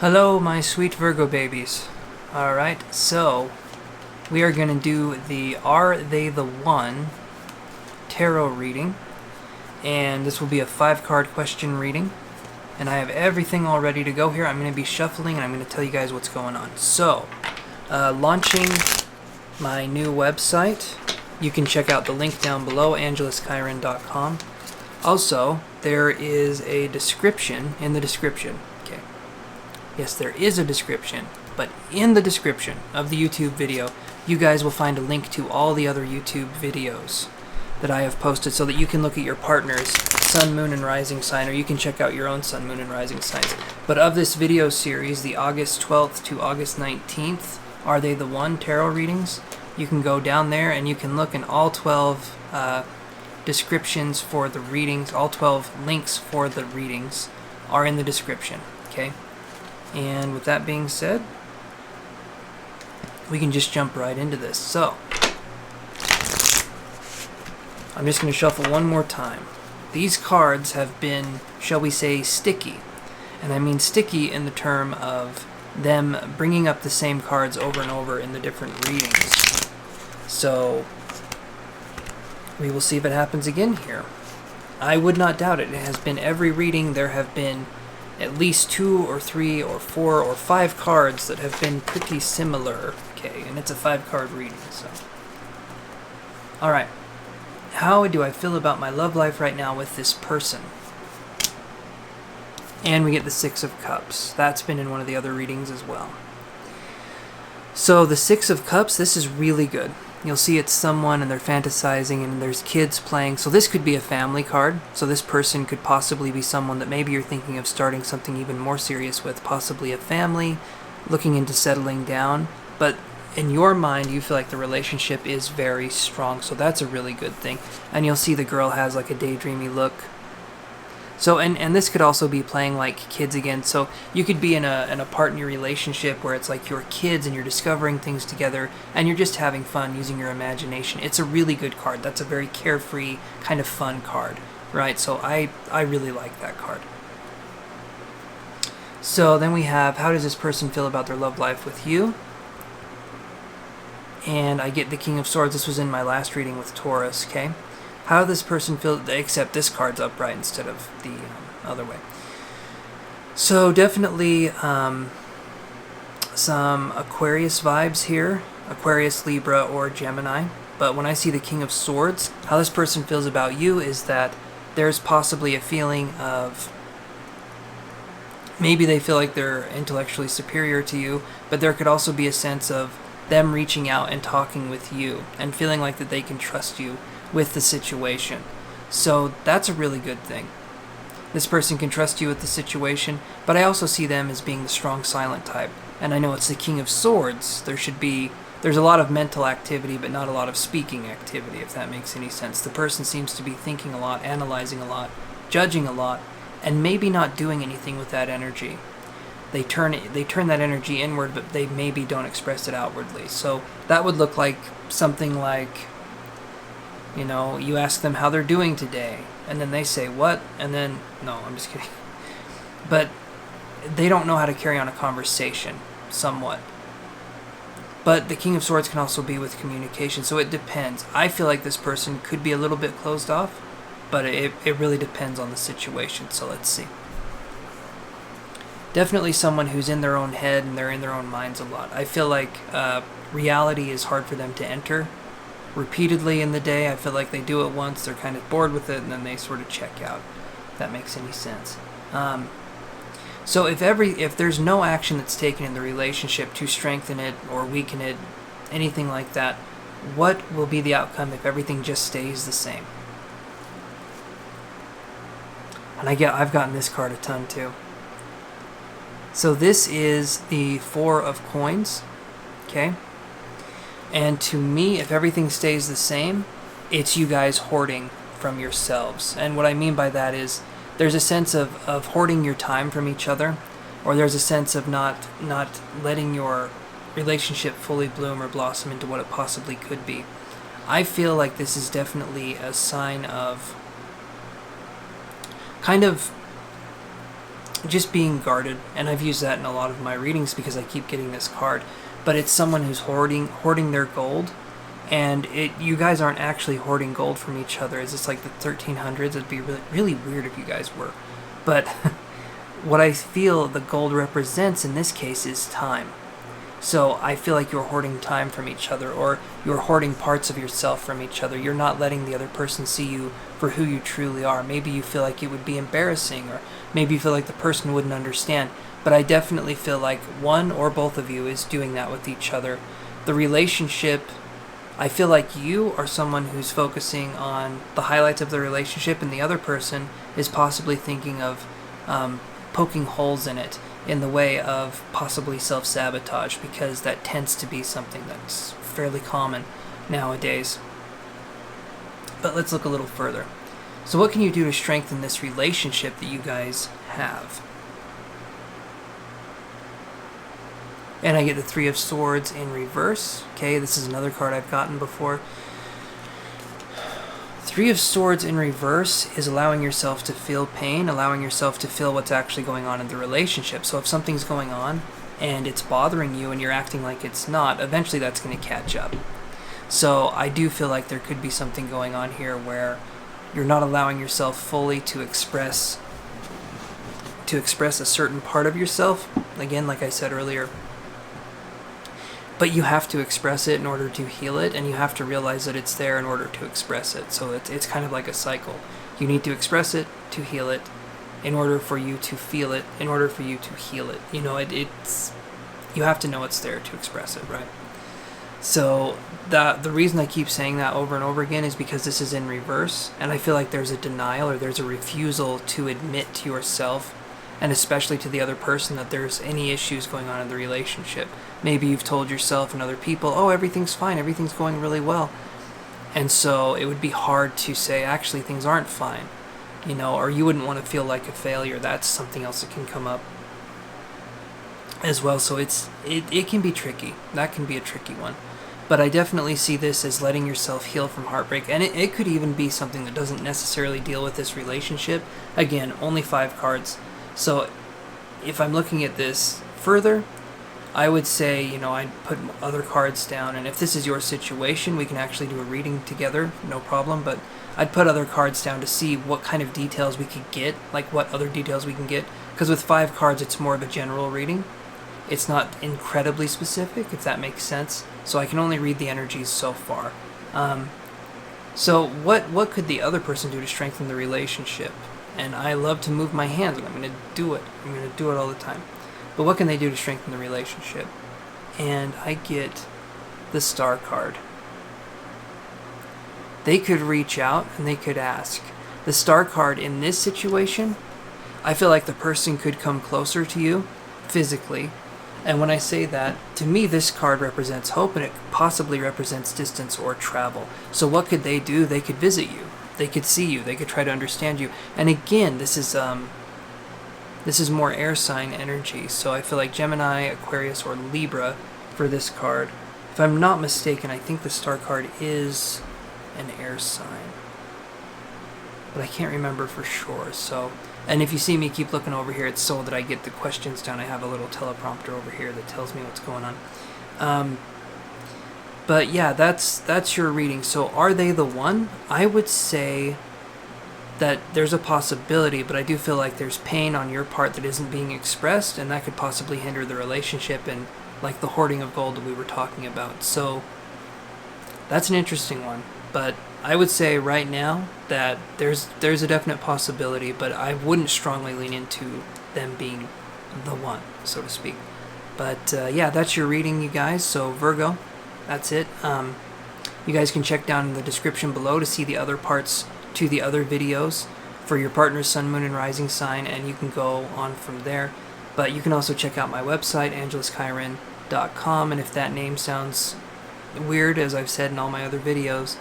Hello, my sweet Virgo babies. Alright, so we are going to do the Are They the One tarot reading. And this will be a 5-card question reading. And I have everything all ready to go here. I'm going to be shuffling and I'm going to tell you guys what's going on. So, launching my new website. You can check out the link down below, angeluskyron.com. Also, there is a description in the description. Yes, there is a description, but in the description of the YouTube video, you guys will find a link to all the other YouTube videos that I have posted so that you can look at your partner's sun, moon, and rising sign, or you can check out your own sun, moon, and rising signs. But of this video series, the August 12th to August 19th, Are They the One tarot readings, you can go down there and you can look in all 12 descriptions for the readings, all 12 links for the readings are in the description, okay? And with that being said, we can just jump right into this. So, I'm just going to shuffle one more time. These cards have been, shall we say, sticky. And I mean sticky in the term of them bringing up the same cards over and over in the different readings. So, we will see if it happens again here. I would not doubt it. It has been every reading. There have been at least 2 or 3 or 4 or 5 cards that have been pretty similar. Okay, and it's a 5-card reading, so. Alright. How do I feel about my love life right now with this person? And we get the 6 of Cups. That's been in one of the other readings as well. So the 6 of Cups, this is really good. You'll see it's someone and they're fantasizing and there's kids playing. So this could be a family card. So this person could possibly be someone that maybe you're thinking of starting something even more serious with. Possibly a family, looking into settling down. But in your mind, you feel like the relationship is very strong. So that's a really good thing. And you'll see the girl has like a daydreamy look. So, and this could also be playing like kids again. So you could be in a partner relationship where it's like your kids and you're discovering things together and you're just having fun using your imagination. It's a really good card. That's a very carefree, kind of fun card, right? So I really like that card. So then we have, how does this person feel about their love life with you? And I get the King of Swords. This was in my last reading with Taurus, okay? How does this person feel, except this card's upright instead of the other way. So definitely some Aquarius vibes here. Aquarius, Libra, or Gemini. But when I see the King of Swords, how this person feels about you is that there's possibly a feeling of maybe they feel like they're intellectually superior to you, but there could also be a sense of them reaching out and talking with you and feeling like that they can trust you with the situation. So that's a really good thing. This person can trust you with the situation, but I also see them as being the strong silent type. And I know it's the King of Swords. There's a lot of mental activity, but not a lot of speaking activity, if that makes any sense. The person seems to be thinking a lot, analyzing a lot, judging a lot, and maybe not doing anything with that energy. They turn that energy inward, but they maybe don't express it outwardly. So that would look like something like, you know, you ask them how they're doing today, and then they say, what? And then, no, I'm just kidding. But they don't know how to carry on a conversation, somewhat. But the King of Swords can also be with communication, so it depends. I feel like this person could be a little bit closed off, but it really depends on the situation, so let's see. Definitely someone who's in their own head and they're in their own minds a lot. I feel like reality is hard for them to enter repeatedly in the day. I feel like they do it once, they're kind of bored with it, and then they sort of check out, if that makes any sense. So if there's no action that's taken in the relationship to strengthen it or weaken it, anything like that, what will be the outcome if everything just stays the same? And I've gotten this card a ton too. So this is the 4 of Coins, okay? And to me, if everything stays the same, it's you guys hoarding from yourselves. And what I mean by that is there's a sense of hoarding your time from each other, or there's a sense of not letting your relationship fully bloom or blossom into what it possibly could be. I feel like this is definitely a sign of kind of just being guarded, and I've used that in a lot of my readings because I keep getting this card. But it's someone who's hoarding their gold, and you guys aren't actually hoarding gold from each other. Is this like the 1300s? It'd be really, really weird if you guys were. But what I feel the gold represents in this case is time. So I feel like you're hoarding time from each other, or you're hoarding parts of yourself from each other. You're not letting the other person see you for who you truly are. Maybe you feel like it would be embarrassing, or maybe you feel like the person wouldn't understand. But I definitely feel like one or both of you is doing that with each other. The relationship, I feel like you are someone who's focusing on the highlights of the relationship, and the other person is possibly thinking of poking holes in it in the way of possibly self-sabotage, because that tends to be something that's fairly common nowadays. But let's look a little further. So what can you do to strengthen this relationship that you guys have? And I get the Three of Swords in reverse. Okay, this is another card I've gotten before. Three of Swords in reverse is allowing yourself to feel pain, allowing yourself to feel what's actually going on in the relationship. So if something's going on and it's bothering you and you're acting like it's not, eventually that's going to catch up. So I do feel like there could be something going on here where you're not allowing yourself fully to express a certain part of yourself. Again, like I said earlier, but you have to express it in order to heal it, and you have to realize that it's there in order to express it. So it's kind of like a cycle. You need to express it to heal it, in order for you to feel it, in order for you to heal it. You know, it's you have to know it's there to express it, right? So the reason I keep saying that over and over again is because this is in reverse, and I feel like there's a denial, or there's a refusal to admit to yourself, and especially to the other person, that there's any issues going on in the relationship. Maybe you've told yourself and other people, oh, everything's fine, everything's going really well. And so it would be hard to say, actually, things aren't fine. You know, or you wouldn't want to feel like a failure. That's something else that can come up as well. So it can be tricky. That can be a tricky one. But I definitely see this as letting yourself heal from heartbreak. And it could even be something that doesn't necessarily deal with this relationship. Again, only 5 cards. So if I'm looking at this further, I would say, you know, I'd put other cards down, and if this is your situation, we can actually do a reading together, no problem, but I'd put other cards down to see what kind of details we could get, like what other details we can get, because with 5 cards, it's more of a general reading. It's not incredibly specific, if that makes sense, so I can only read the energies so far. So what could the other person do to strengthen the relationship? And I love to move my hands, and I'm going to do it. I'm going to do it all the time. But what can they do to strengthen the relationship? And I get the Star card. They could reach out and they could ask. The Star card in this situation, I feel like the person could come closer to you physically. And when I say that, to me this card represents hope, and it possibly represents distance or travel. So what could they do? They could visit you. They could see you. They could try to understand you. And again, this is more air sign energy. So I feel like Gemini, Aquarius, or Libra for this card. If I'm not mistaken, I think the Star card is an air sign, but I can't remember for sure. So, and if you see me keep looking over here, it's so that I get the questions down. I have a little teleprompter over here that tells me what's going on. But yeah, that's your reading. So are they the one? I would say that there's a possibility, but I do feel like there's pain on your part that isn't being expressed, and that could possibly hinder the relationship, and like the hoarding of gold that we were talking about. So that's an interesting one. But I would say right now that there's a definite possibility, but I wouldn't strongly lean into them being the one, so to speak. But yeah, that's your reading, you guys. So Virgo, that's it. You guys can check down in the description below to see the other parts to the other videos for your partner's sun, moon, and rising sign, and you can go on from there. But you can also check out my website, angeluskyren.com, and if that name sounds weird, as I've said in all my other videos,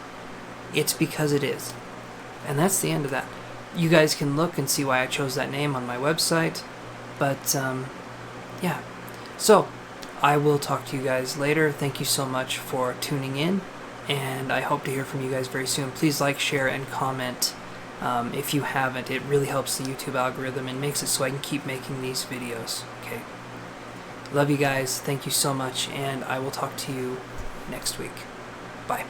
it's because it is. And that's the end of that. You guys can look and see why I chose that name on my website. But yeah. So I will talk to you guys later. Thank you so much for tuning in, and I hope to hear from you guys very soon. Please like, share, and comment If you haven't, it really helps the YouTube algorithm and makes it so I can keep making these videos. Okay. Love you guys. Thank you so much, and I will talk to you next week. Bye.